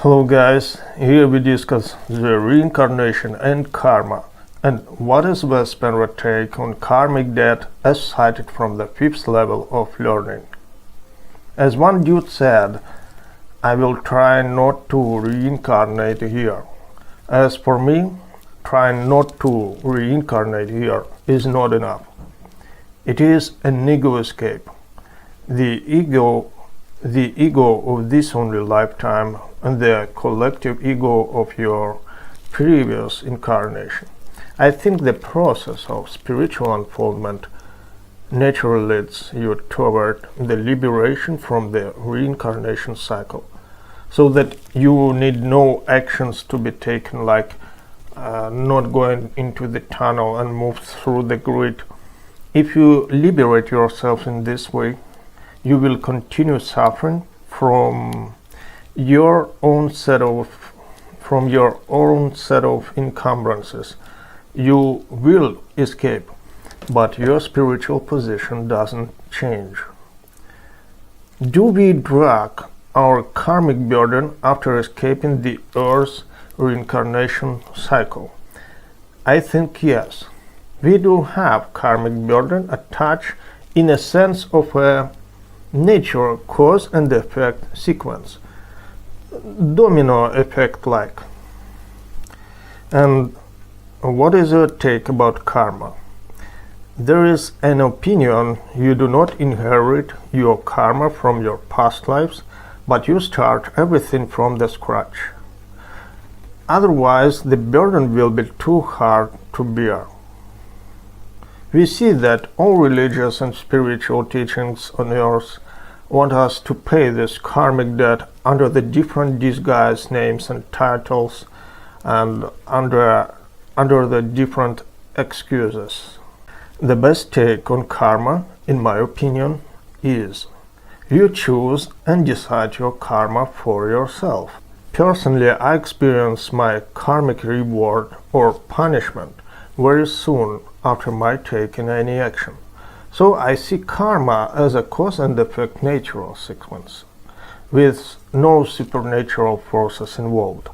Hello guys, here we discuss the reincarnation and karma, and what is Wes Penre take on karmic debt as cited from the 5th level of learning. As one dude said, I will try not to reincarnate here. As for me, trying not to reincarnate here is not enough. It is an ego escape. The ego of this only lifetime and the collective ego of your previous incarnation. I think the process of spiritual unfoldment naturally leads you toward the liberation from the reincarnation cycle, so that you need no actions to be taken, like not going into the tunnel and move through the grid. If you liberate yourself in this way, you will continue suffering from your own set of encumbrances. You will escape, but your spiritual position doesn't change. Do we drag our karmic burden after escaping the Earth's reincarnation cycle? I think yes. We do have karmic burden attached in a sense of a natural cause and effect sequence, domino effect like. And what is your take about karma? There is an opinion you do not inherit your karma from your past lives, but you start everything from the scratch. Otherwise, the burden will be too hard to bear. We see that all religious and spiritual teachings on earth want us to pay this karmic debt under the different disguised names and titles and under the different excuses. The best take on karma, in my opinion, is you choose and decide your karma for yourself. Personally, I experience my karmic reward or punishment very soon after my taking any action. So I see karma as a cause and effect natural sequence, with no supernatural forces involved,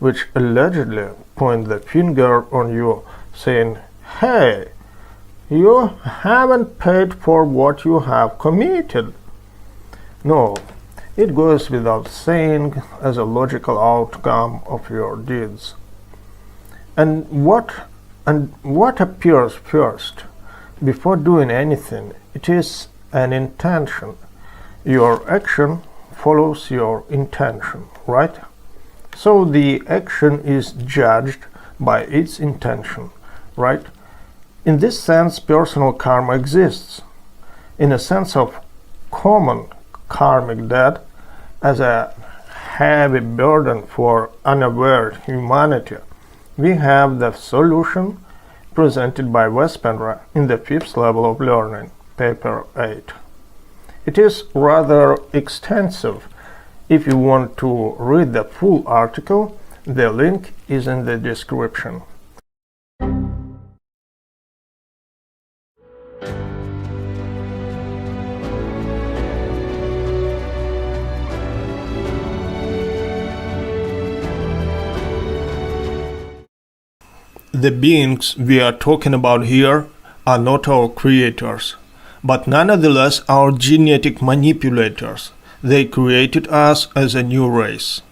which allegedly point the finger on you, saying, hey, you haven't paid for what you have committed. No, it goes without saying as a logical outcome of your deeds. And what appears first? Before doing anything, it is an intention. Your action follows your intention, right? So the action is judged by its intention, right? In this sense, personal karma exists. In a sense of common karmic debt as a heavy burden for unaware humanity, we have the solution presented by Wes Penre in the 5th level of learning, paper 8. It is rather extensive. If you want to read the full article, the link is in the description. The beings we are talking about here are not our creators, but nonetheless our genetic manipulators. They created us as a new race.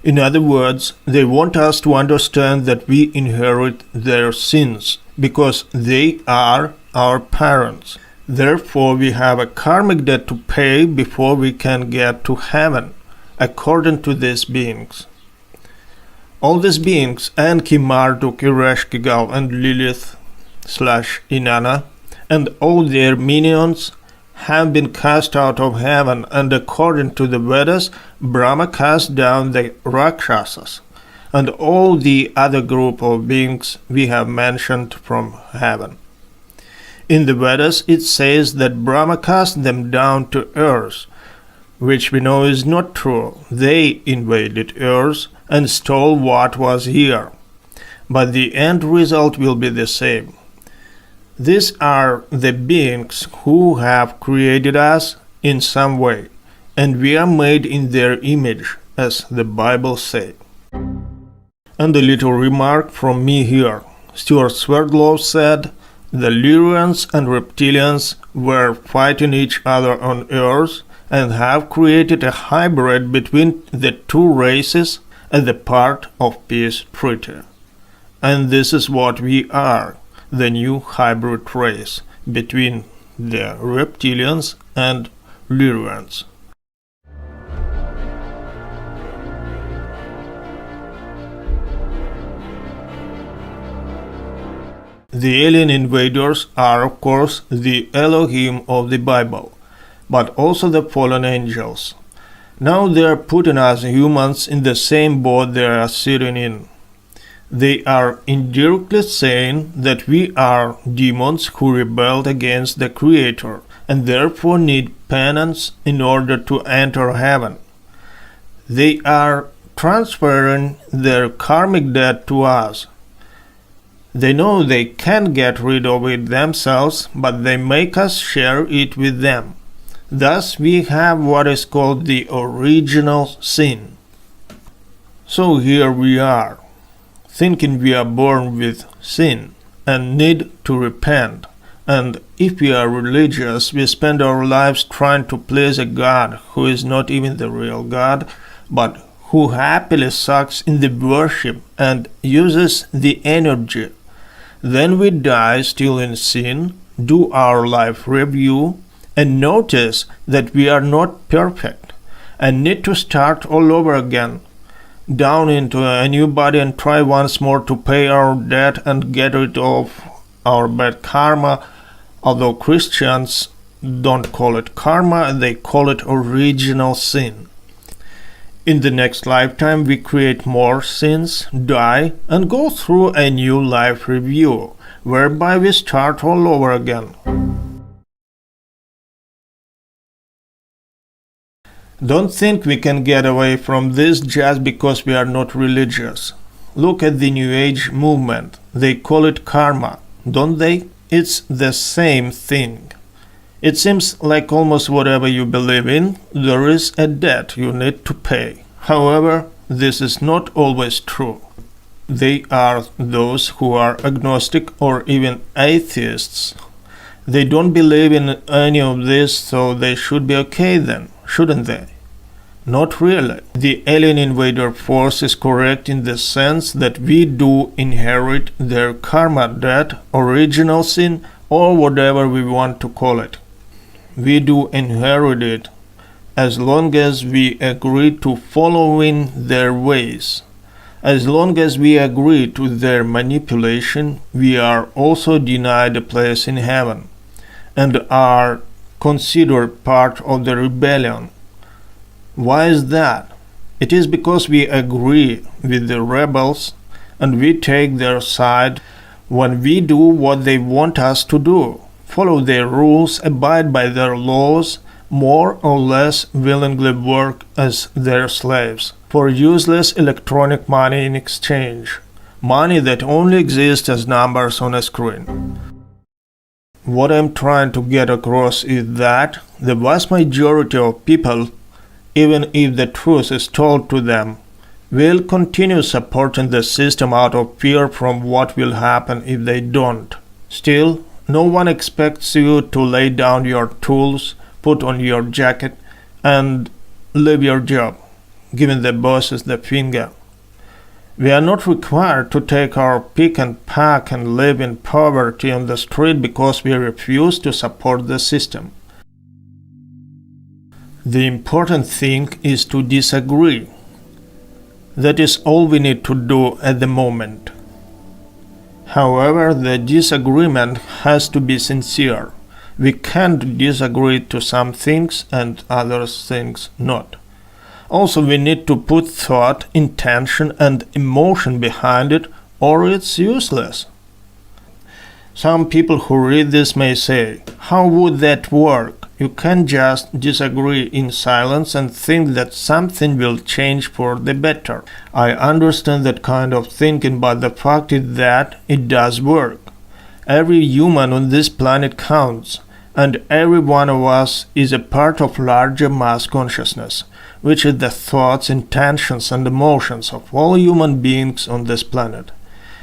In other words, they want us to understand that we inherit their sins because they are our parents. Therefore, we have a karmic debt to pay before we can get to heaven, according to these beings. All these beings, Enki, Marduk, Ereshkigal, and Lilith/Inanna, and all their minions, have been cast out of heaven, and according to the Vedas, Brahma cast down the Rakshasas, and all the other group of beings we have mentioned from heaven. In the Vedas, it says that Brahma cast them down to earth, which we know is not true. They invaded earth and stole what was here, but the end result will be the same. These are the beings who have created us in some way, and we are made in their image as the Bible says. And a little remark from me here. Stuart Swerdlow said, the Lyrians and Reptilians were fighting each other on Earth and have created a hybrid between the two races as a part of peace treaty. And this is what we are, the new hybrid race between the Reptilians and Lyrians. The alien invaders are, of course, the Elohim of the Bible, but also the fallen angels. Now they are putting us humans in the same boat they are sitting in. They are indirectly saying that we are demons who rebelled against the Creator and therefore need penance in order to enter heaven. They are transferring their karmic debt to us. They know they can't get rid of it themselves, but they make us share it with them. Thus we have what is called the original sin. So here we are, thinking we are born with sin and need to repent. And if we are religious, we spend our lives trying to please a God who is not even the real God, but who happily sucks in the worship and uses the energy. Then we die still in sin, do our life review, and notice that we are not perfect and need to start all over again, down into a new body and try once more to pay our debt and get rid of our bad karma. Although Christians don't call it karma, they call it original sin. In the next lifetime, we create more sins, die, and go through a new life review, whereby we start all over again. Don't think we can get away from this just because we are not religious. Look at the New Age movement. They call it karma, don't they? It's the same thing. It seems like almost whatever you believe in, there is a debt you need to pay. However, this is not always true. They are those who are agnostic or even atheists. They don't believe in any of this, so they should be okay then, shouldn't they? Not really. The alien invader force is correct in the sense that we do inherit their karma debt, original sin, or whatever we want to call it. We do inherit it as long as we agree to following their ways. As long as we agree to their manipulation, we are also denied a place in heaven and are considered part of the rebellion. Why is that? It is because we agree with the rebels and we take their side when we do what they want us to do, follow their rules, abide by their laws, more or less willingly work as their slaves for useless electronic money in exchange, money that only exists as numbers on a screen. What I'm trying to get across is that the vast majority of people, even if the truth is told to them, will continue supporting the system out of fear from what will happen if they don't. Still, no one expects you to lay down your tools, put on your jacket, and leave your job, giving the bosses the finger. We are not required to take our pick and pack and live in poverty on the street because we refuse to support the system. The important thing is to disagree. That is all we need to do at the moment. However, the disagreement has to be sincere. We can't disagree to some things and other things not. Also, we need to put thought, intention, and emotion behind it, or it's useless. Some people who read this may say, how would that work? You can't just disagree in silence and think that something will change for the better. I understand that kind of thinking, but the fact is that it does work. Every human on this planet counts, and every one of us is a part of larger mass consciousness, which is the thoughts, intentions, and emotions of all human beings on this planet.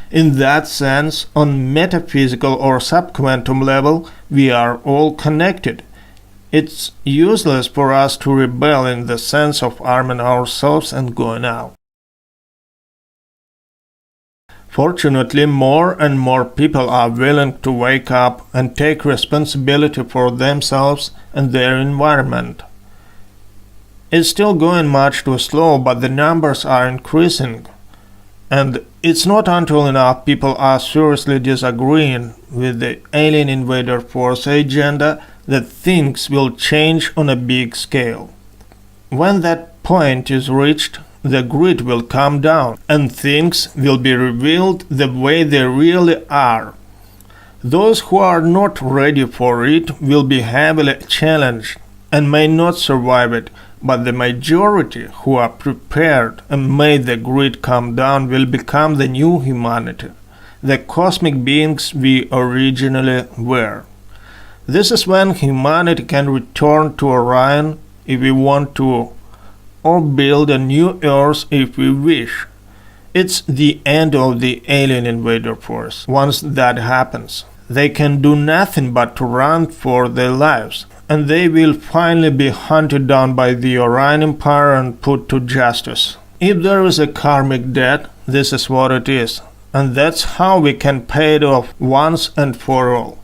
In that sense, on metaphysical or subquantum level, we are all connected. It's useless for us to rebel in the sense of arming ourselves and going out. Fortunately, more and more people are willing to wake up and take responsibility for themselves and their environment. It's still going much too slow, but the numbers are increasing. And it's not until enough people are seriously disagreeing with the alien invader force agenda that things will change on a big scale. When that point is reached, the grid will come down and things will be revealed the way they really are. Those who are not ready for it will be heavily challenged and may not survive it, but the majority who are prepared and made the grid come down will become the new humanity, the cosmic beings we originally were. This is when humanity can return to Orion if we want to, or build a new Earth if we wish. It's the end of the alien invader force. Once that happens, they can do nothing but to run for their lives, and they will finally be hunted down by the Orion Empire and put to justice. If there is a karmic debt, this is what it is, and that's how we can pay it off once and for all.